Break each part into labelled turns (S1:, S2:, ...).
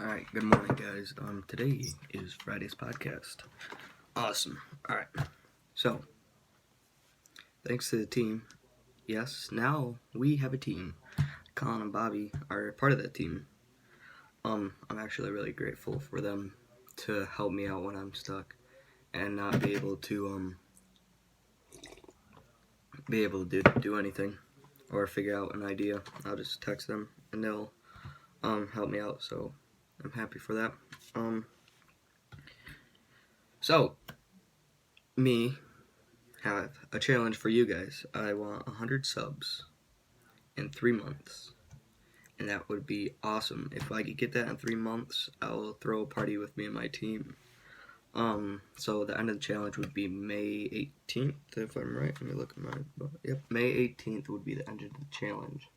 S1: Alright, good morning, guys. Today is Friday's podcast. Awesome. Alright, so, thanks to the team. Yes, now we have a team. Colin and Bobby are part of that team. I'm actually really grateful for them to help me out when I'm stuck and not be able to do anything or figure out an idea. I'll just text them and they'll help me out, so I'm happy for that. So, me have a challenge for you guys. I want 100 subs in 3 months, and that would be awesome. If I could get that in 3 months, I'll throw a party with me and my team. So the end of the challenge would be May 18th, if I'm right. Let me look at my book. Yep, May 18th would be the end of the challenge.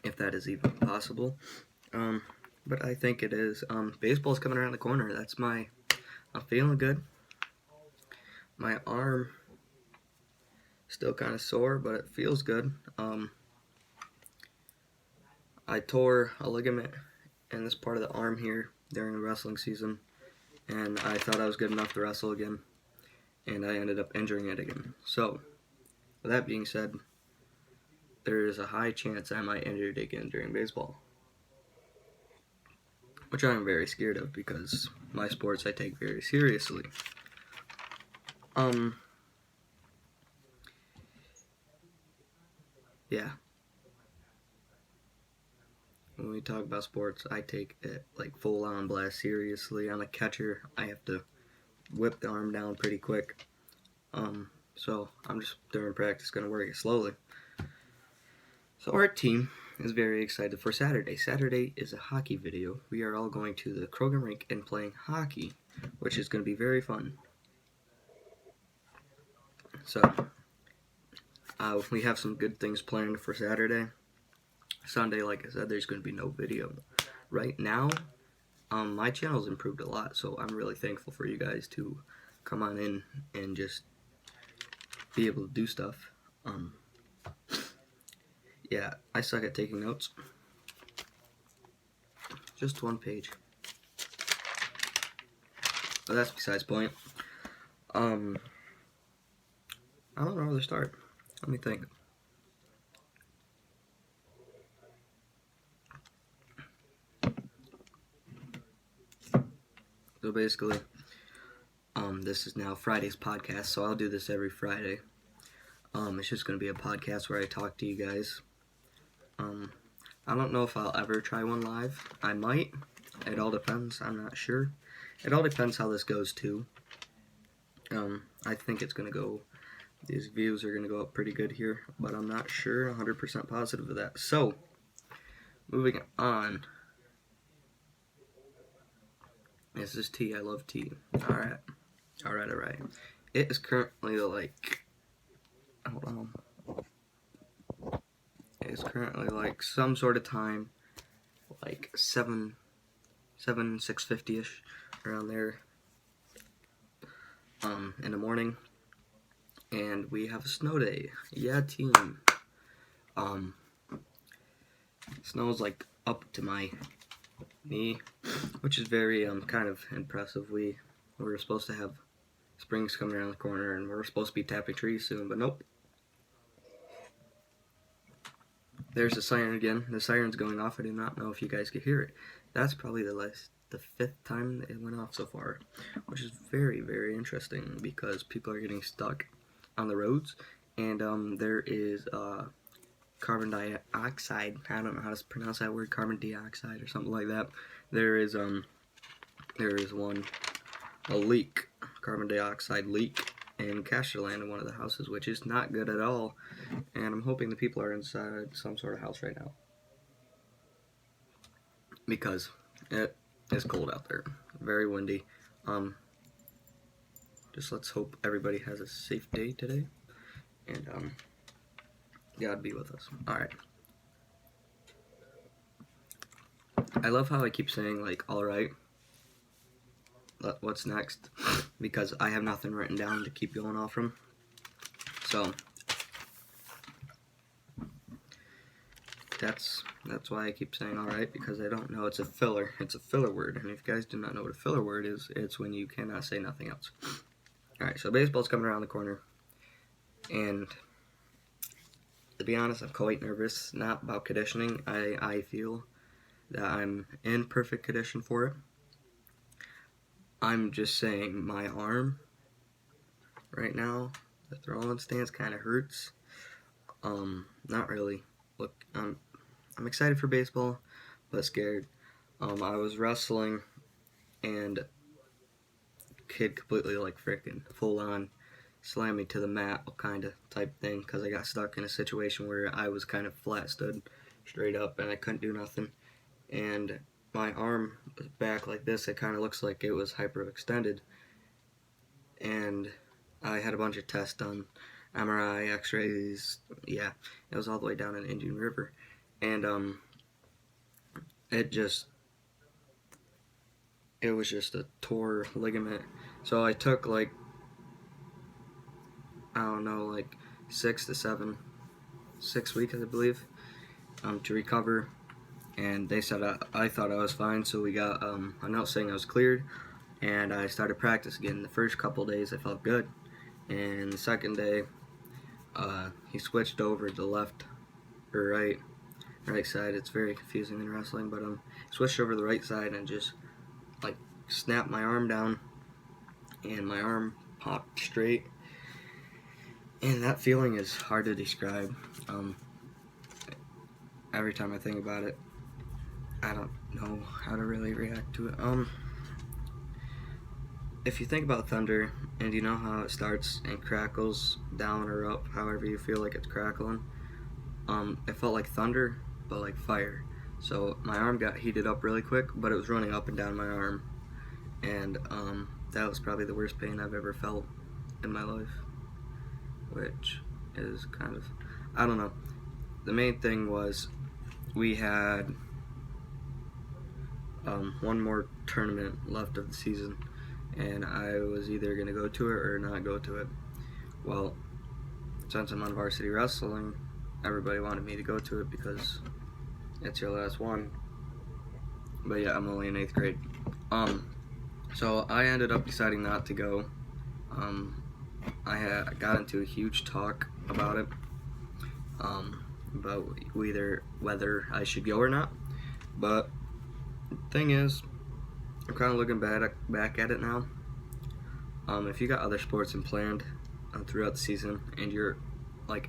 S1: If that is even possible. But I think it is. Baseball's coming around the corner. I'm feeling good. My arm still kind of sore, but it feels good. I tore a ligament in this part of the arm here during the wrestling season, and I thought I was good enough to wrestle again, and I ended up injuring it again. So, with that being said, there is a high chance I might injure it again during baseball, which I'm very scared of because my sports I take very seriously. Yeah. When we talk about sports, I take it like full on blast seriously. I'm a catcher. I have to whip the arm down pretty quick. So I'm just during practice gonna work it slowly. So our team is very excited for Saturday. Saturday is a hockey video. We are all going to the Krogan rink and playing hockey, which is gonna be very fun. So we have some good things planned for Saturday. Sunday, like I said, there's going to be no video. Right now, my channel's improved a lot, so I'm really thankful for you guys to come on in and just be able to do stuff. Yeah, I suck at taking notes. Just one page. But that's besides the point. I don't know where to start. Let me think. So basically, this is now Friday's podcast, so I'll do this every Friday. It's just going to be a podcast where I talk to you guys. I don't know if I'll ever try one live. I might. It all depends. I'm not sure. It all depends how this goes, too. I think it's going to go... These views are going to go up pretty good here, but I'm not sure, 100% positive of that. So, moving on. This is tea. I love tea. Alright. It is currently like... Hold on. It's currently like some sort of time, like 6:50ish, around there, in the morning, and we have a snow day. Yeah, team. Snow's like up to my knee, which is very kind of impressive. We were supposed to have spring's coming around the corner, and we're supposed to be tapping trees soon, but nope. There's the siren again. The siren's going off. I do not know if you guys could hear it. That's probably the 5th time it went off so far, which is very, very interesting because people are getting stuck on the roads, and there is carbon dioxide. I don't know how to pronounce that word. Carbon dioxide or something like that. There is a leak, carbon dioxide leak in Casterland in one of the houses, which is not good at all. And I'm hoping the people are inside some sort of house right now, because it is cold out there, very windy. Just let's hope everybody has a safe day today, and God be with us. Alright. I love how I keep saying, like, alright, what's next, because I have nothing written down to keep going off from. So, That's why I keep saying alright, because I don't know. It's a filler. It's a filler word. And if you guys do not know what a filler word is, it's when you cannot say nothing else. Alright, so baseball's coming around the corner. And to be honest, I'm quite nervous. Not about conditioning. I feel that I'm in perfect condition for it. I'm just saying my arm right now, the throwing stance kind of hurts. Not really. Look, I'm excited for baseball, but scared. I was wrestling, and kid completely freaking full on slammed me to the mat, kind of type thing, because I got stuck in a situation where I was kind of flat stood straight up and I couldn't do nothing. And my arm was back like this. It kind of looks like it was hyperextended. And I had a bunch of tests done, MRI, X-rays. Yeah, it was all the way down in Indian River, and it was just a tore ligament. So I took I don't know, 6 weeks, I believe, to recover. And they said I thought I was fine, so we got a note saying I was cleared, and I started practice again. The first couple days I felt good, and the second day he switched over to left or right side. It's very confusing in wrestling, but switched over to the right side and just snapped my arm down, and my arm popped straight. And that feeling is hard to describe. Every time I think about it, I don't know how to really react to it. If you think about thunder, and you know how it starts and crackles down or up, however you feel like it's crackling, it felt like thunder, but like fire. So my arm got heated up really quick, but it was running up and down my arm, and that was probably the worst pain I've ever felt in my life, which is kind of, I don't know. The main thing was we had one more tournament left of the season, and I was either going to go to it or not go to it. Well, since I'm on varsity wrestling, everybody wanted me to go to it because it's your last one. But yeah, I'm only in 8th grade. So I ended up deciding not to go. I got into a huge talk about it, about whether I should go or not. But the thing is, I'm kind of looking back at it now. If you got other sports planned throughout the season and you're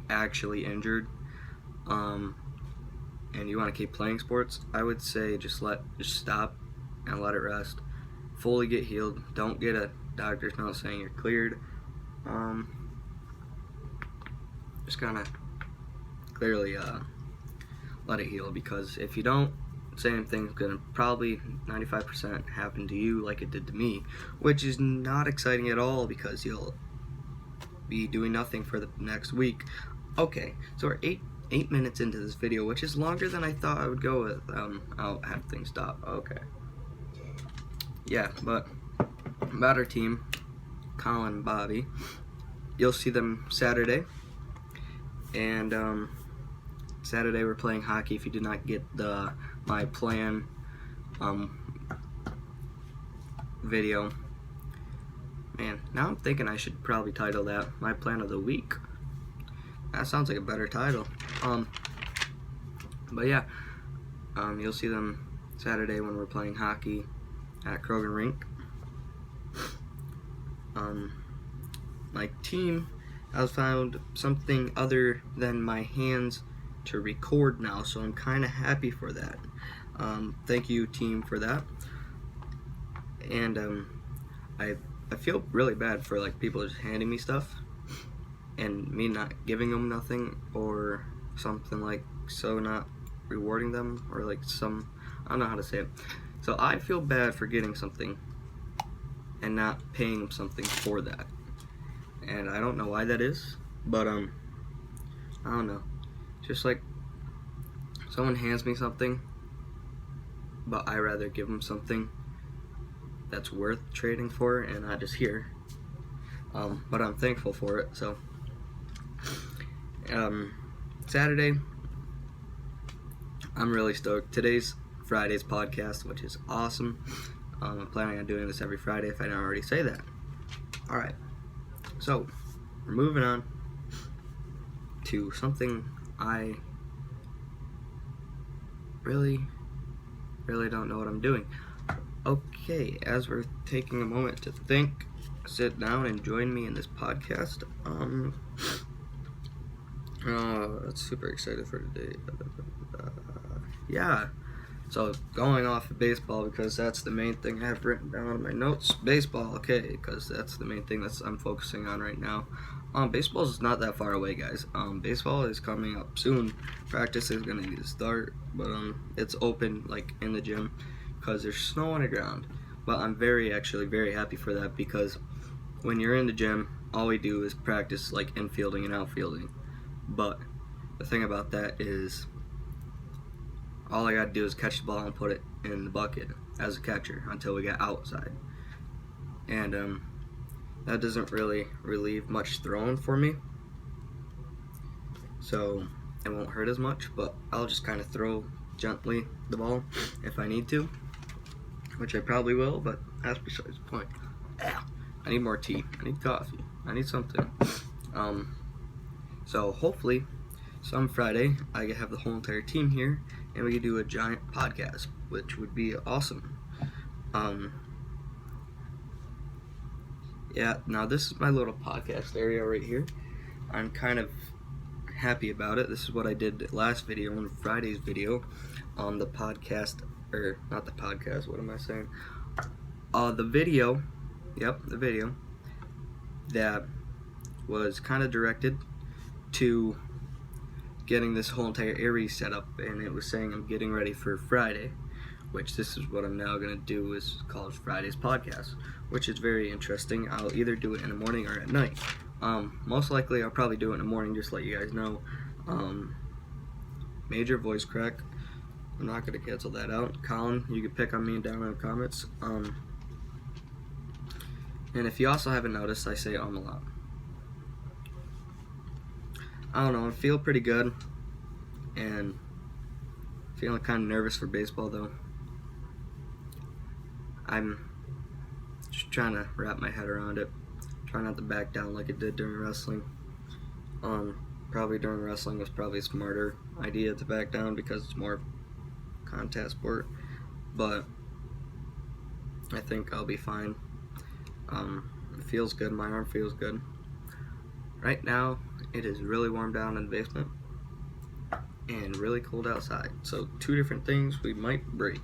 S1: actually injured, and you want to keep playing sports, I would say just stop and let it rest. Fully get healed. Don't get a doctor's note saying you're cleared. Just kind of clearly let it heal, because if you don't, same thing's gonna probably 95% happen to you like it did to me, which is not exciting at all because you'll be doing nothing for the next week. Okay, so we're eight minutes into this video, which is longer than I thought I would go with. I'll have things stop. Okay. Yeah, but about our team, Colin and Bobby, you'll see them Saturday, and Saturday we're playing hockey. If you did not get my plan video, man, now I'm thinking I should probably title that my plan of the week. That sounds like a better title. But yeah, you'll see them Saturday when we're playing hockey at Krogan Rink. My team has found something other than my hands to record now, so I'm kind of happy for that. Thank you, team, for that. And I feel really bad for people just handing me stuff and me not giving them nothing, or something so not rewarding them, or I don't know how to say it. So I feel bad for getting something and not paying them something for that. And I don't know why that is, but I don't know. Just someone hands me something, but I rather give them something that's worth trading for and not just here. But I'm thankful for it. So I'm really stoked. Today's Friday's podcast, which is awesome. I'm planning on doing this every Friday if I didn't already say that. Alright, so we're moving on to something I really don't know what I'm doing. Okay, as we're taking a moment to think, sit down and join me in this podcast. Super excited for today. Yeah. So going off of baseball, because that's the main thing I have written down in my notes. Baseball, okay, because that's the main thing I'm focusing on right now. Baseball is not that far away, guys. Baseball is coming up soon. Practice is gonna need to start, but it's open like in the gym because there's snow on the ground. But I'm very happy for that, because when you're in the gym, all we do is practice like infielding and outfielding. But the thing about that is, all I gotta do is catch the ball and put it in the bucket as a catcher until we get outside. And that doesn't really relieve much throwing for me, so it won't hurt as much, but I'll just kind of throw gently the ball if I need to, which I probably will, but that's besides the point. I need more tea, I need coffee, I need something. So hopefully some Friday I can have the whole entire team here and we can do a giant podcast, which would be awesome. Yeah, now this is my little podcast area right here. I'm kind of happy about it. This is what I did last video, on Friday's video, on the podcast, or not the podcast, what am I saying? The video that was kind of directed to getting this whole entire area set up, and it was saying I'm getting ready for Friday, which this is what I'm now going to do, is called Friday's podcast, which is very interesting. I'll either do it in the morning or at night. Most likely I'll probably do it in the morning, just to let you guys know. Major voice crack. I'm not going to cancel that out. Colin, you can pick on me down in the comments. And if you also haven't noticed, I say a lot. I don't know, I feel pretty good, and feeling kind of nervous for baseball though. I'm just trying to wrap my head around it. Try not to back down like it did during wrestling. Probably during wrestling was probably a smarter idea to back down because it's more contact sport, but I think I'll be fine. It feels good, my arm feels good. Right now, it is really warm down in the basement and really cold outside. So two different things we might break.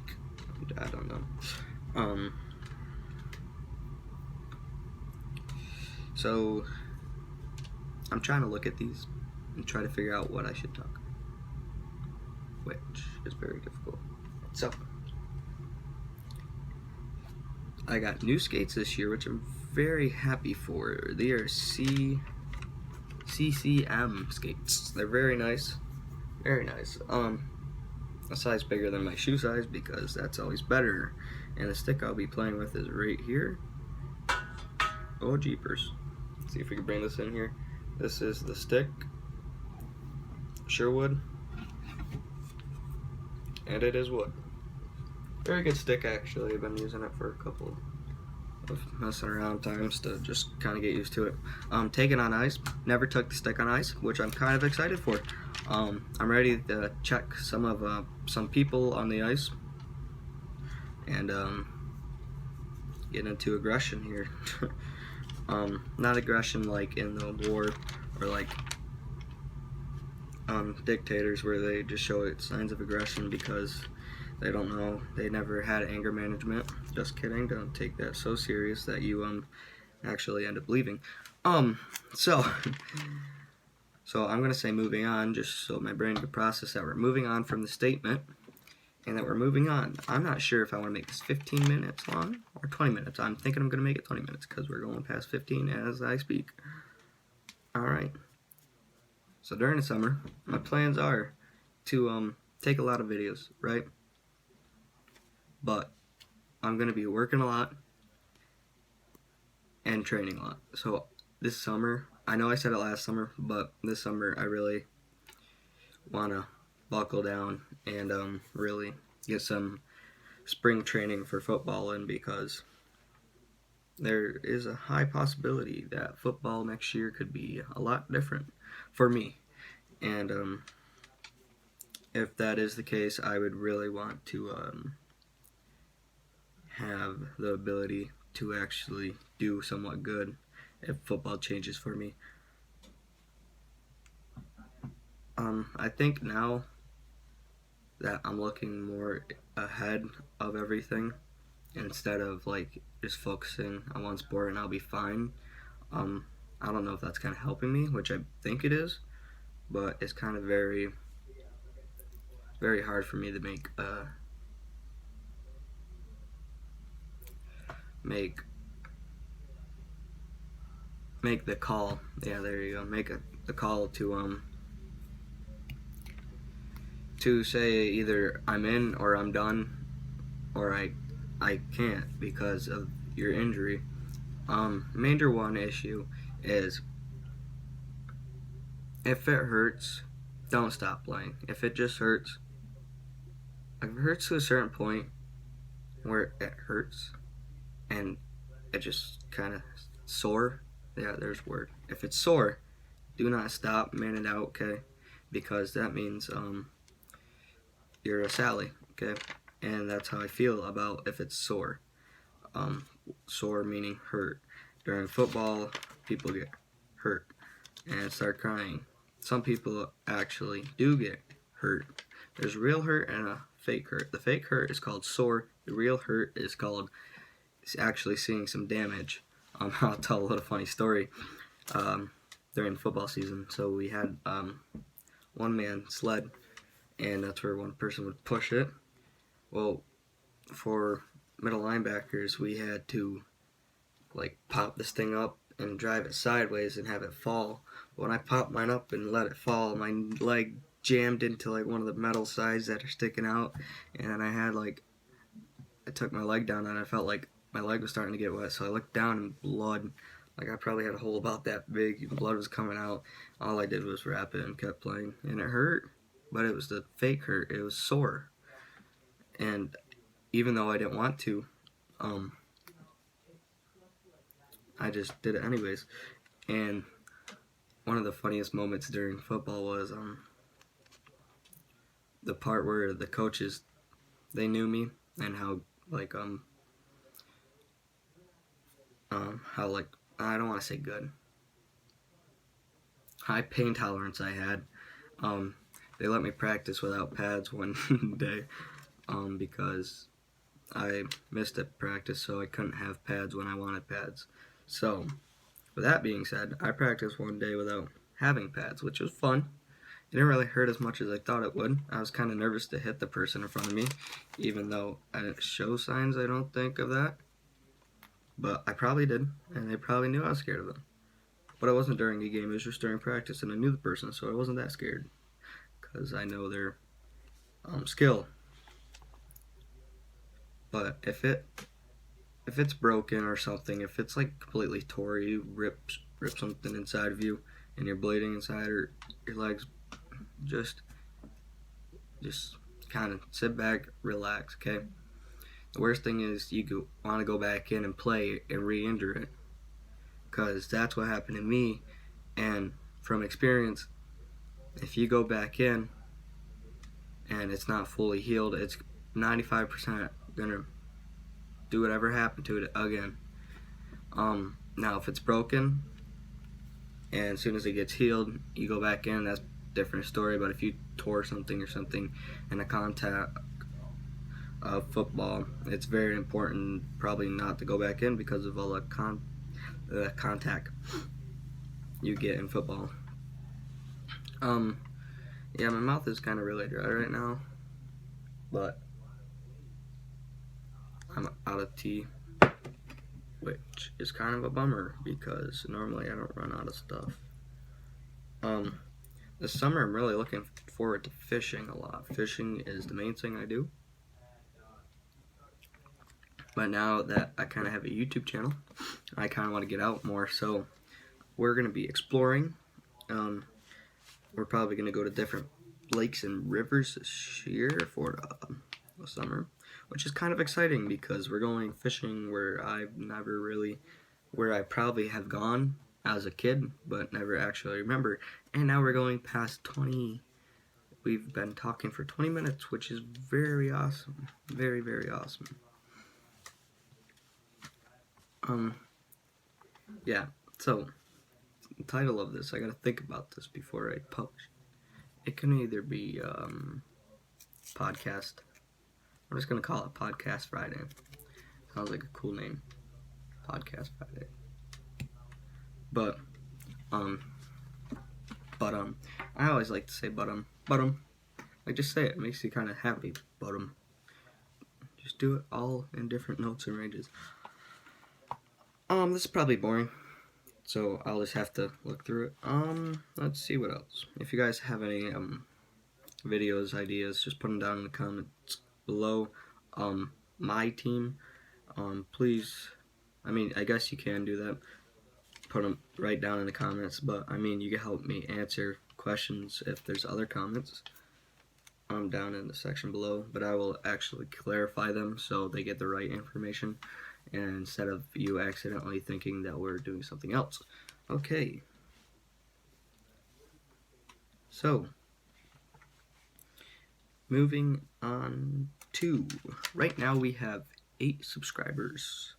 S1: I don't know. So I'm trying to look at these and try to figure out what I should talk about, which is very difficult. So I got new skates this year, which I'm very happy for. They are CCM skates. They're very nice. Very nice. A size bigger than my shoe size, because that's always better. And the stick I'll be playing with is right here. Oh jeepers. Let's see if we can bring this in here. This is the stick. Sherwood. And it is wood. Very good stick, actually. I've been using it for a couple of messing around times to just kind of get used to it. Taking on ice. Never took the stick on ice, which I'm kind of excited for. I'm ready to check some people on the ice and get into aggression here. Not aggression like in the war or like dictators where they just show signs of aggression because they don't know, they never had anger management. Just kidding, don't take that so serious that you actually end up leaving. So I'm gonna say moving on, just so my brain can process that we're moving on from the statement and that we're moving on. I'm not sure if I want to make this 15 minutes long or 20 minutes. I'm thinking I'm gonna make it 20 minutes because we're going past 15 as I speak. Alright. So during the summer, my plans are to take a lot of videos, right? But I'm going to be working a lot and training a lot. So this summer, I know I said it last summer, but this summer I really want to buckle down and really get some spring training for football in, because there is a high possibility that football next year could be a lot different for me. And if that is the case, I would really want to have the ability to actually do somewhat good if football changes for me. I think now that I'm looking more ahead of everything instead of like just focusing on one sport and I'll be fine. I don't know if that's kind of helping me, which I think it is, but it's kind of very, very hard for me to make the call. Yeah, there you go. The call to say either I'm in or I'm done, or I can't because of your injury. Major one issue is if it hurts, don't stop playing. If it just hurts, if it hurts to a certain point where it hurts and it just kind of sore, yeah, there's a word. If it's sore, do not stop, man it out, okay? Because that means you're a Sally, okay? And that's how I feel about if it's sore. Sore meaning hurt. During football, people get hurt and start crying. Some people actually do get hurt. There's real hurt and a fake hurt. The fake hurt is called sore. The real hurt is called actually seeing some damage. I'll tell a little funny story. During football season, so we had one-man sled, and that's where one person would push it. Well, for middle linebackers, we had to like pop this thing up and drive it sideways and have it fall. When I popped mine up and let it fall, my leg jammed into like one of the metal sides that are sticking out, and then I took my leg down and I felt like my leg was starting to get wet, so I looked down and blood, like I probably had a hole about that big, blood was coming out. All I did was wrap it and kept playing, and it hurt, but it was the fake hurt. It was sore, and even though I didn't want to, I just did it anyways. And one of the funniest moments during football was the part where the coaches, they knew me and how I don't want to say good, high pain tolerance I had. They let me practice without pads one day because I missed a practice, so I couldn't have pads when I wanted pads. So, with that being said, I practiced one day without having pads, which was fun. It didn't really hurt as much as I thought it would. I was kind of nervous to hit the person in front of me, even though I didn't show signs, I don't think, of that. But I probably did, and they probably knew I was scared of them. But it wasn't during a game, it was just during practice, and I knew the person, so I wasn't that scared, because I know their skill. But if it's broken or something, if it's like completely tore, you rip something inside of you, and you're bleeding inside, or your legs, just kind of sit back, relax, okay? The worst thing is you want to go back in and play and re-injure it, because that's what happened to me. And from experience, if you go back in and it's not fully healed, it's 95% gonna do whatever happened to it again. Now if it's broken and as soon as it gets healed, you go back in, that's a different story. But if you tore something or something in a contact of football, it's very important probably not to go back in because of all the contact you get in football. Yeah, my mouth is kind of really dry right now, but I'm out of tea, which is kind of a bummer because normally I don't run out of stuff. This summer I'm really looking forward to fishing a lot. Fishing is the main thing I do. But now that I kind of have a YouTube channel, I kind of want to get out more, so we're going to be exploring. We're probably going to go to different lakes and rivers this year for the summer, which is kind of exciting because we're going fishing where I probably have gone as a kid, but never actually remember. And now we're going past 20. We've been talking for 20 minutes, which is very awesome. Very, very awesome. Yeah, so, the title of this, I gotta think about this before I publish. It can either be, podcast. I'm just gonna call it Podcast Friday. Sounds like a cool name. Podcast Friday. But, I always like to say but. Like, just say it. It makes you kind of happy, but. Just do it all in different notes and ranges. This is probably boring, so I'll just have to look through it. Let's see what else. If you guys have any, videos, ideas, just put them down in the comments below. My team, please, I guess you can do that. Put them right down in the comments, but, you can help me answer questions if there's other comments. Down in the section below, but I will actually clarify them so they get the right information, and instead of you accidentally thinking that we're doing something else. Okay. So, moving on to, right now we have 8 subscribers,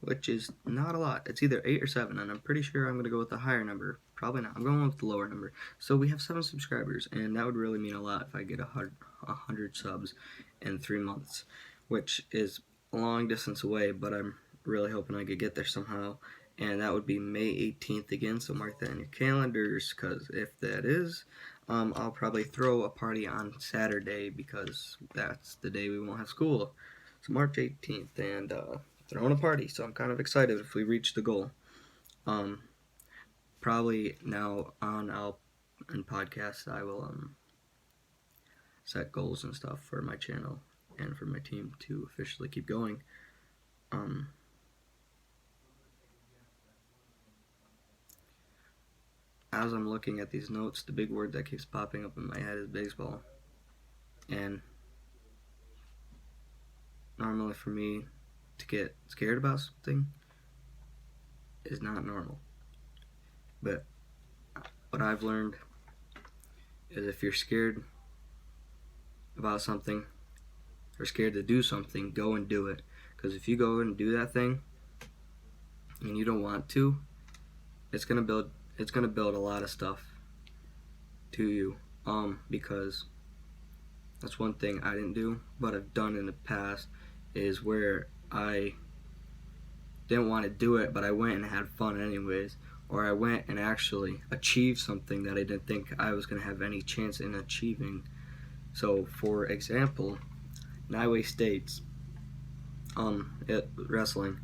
S1: which is not a lot. It's either 8 or 7, and I'm pretty sure I'm going to go with the higher number. Probably not. I'm going with the lower number. So we have 7 subscribers, and that would really mean a lot if I get 100 subs in 3 months, which is a long distance away, but I'm really hoping I could get there somehow. And that would be May 18th again, so mark that in your calendars, because if that is, I'll probably throw a party on Saturday, because that's the day we won't have school. So March 18th, and throwing a party, so I'm kind of excited if we reach the goal. Probably now on podcasts I will set goals and stuff for my channel and for my team to officially keep going. As I'm looking at these notes, the big word that keeps popping up in my head is baseball. And normally for me to get scared about something is not normal. But what I've learned is if you're scared about something or scared to do something, go and do it. Because if you go and do that thing and you don't want to, it's gonna build a lot of stuff to you. Because that's one thing I didn't do, but I've done in the past, is where I didn't want to do it, but I went and had fun anyways. Or I went and actually achieved something that I didn't think I was going to have any chance in achieving. So, for example, Niway States, wrestling,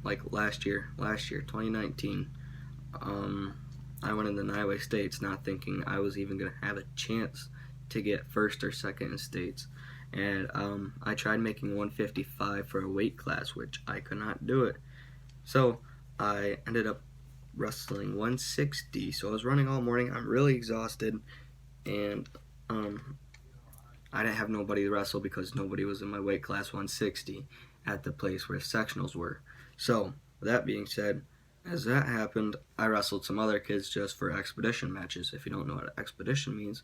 S1: like last year, 2019, I went into Niway States not thinking I was even going to have a chance to get first or second in states. And I tried making 155 for a weight class, which I could not do it. So I ended up wrestling 160. So I was running all morning. I'm really exhausted, and I didn't have nobody to wrestle because nobody was in my weight class 160 at the place where sectionals were. So with that being said, as that happened, I wrestled some other kids just for expedition matches. If you don't know what expedition means,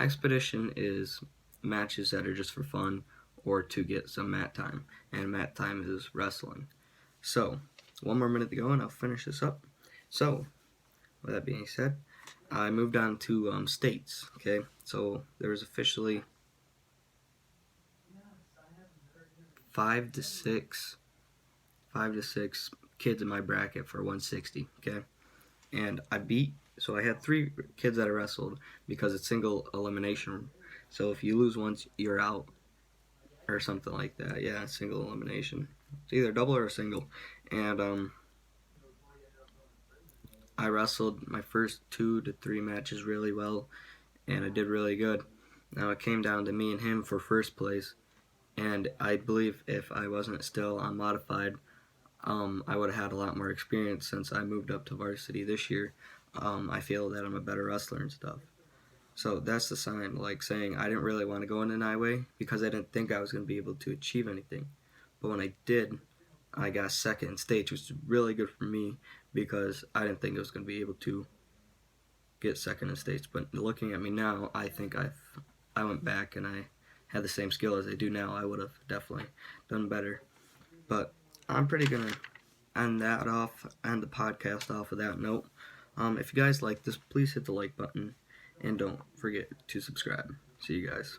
S1: expedition is matches that are just for fun or to get some mat time, and mat time is wrestling. So, one more minute to go and I'll finish this up. So, with that being said, I moved on to states, okay? So, there was officially 5 to 6 kids in my bracket for 160, okay? And I had 3 kids that I wrestled because it's single elimination. So if you lose once, you're out, or something like that. Yeah, single elimination. It's either double or a single. And I wrestled my first 2 to 3 matches really well, and I did really good. Now it came down to me and him for first place, and I believe if I wasn't still on modified, I would have had a lot more experience since I moved up to varsity this year. I feel that I'm a better wrestler and stuff. So that's the sign, like saying I didn't really want to go in an highway because I didn't think I was going to be able to achieve anything. But when I did, I got second in states, which is really good for me because I didn't think I was going to be able to get second in states. But looking at me now, I think I went back and I had the same skill as I do now. I would have definitely done better. But I'm pretty gonna end the podcast off of that note. If you guys like this, please hit the like button and don't forget to subscribe. See you guys.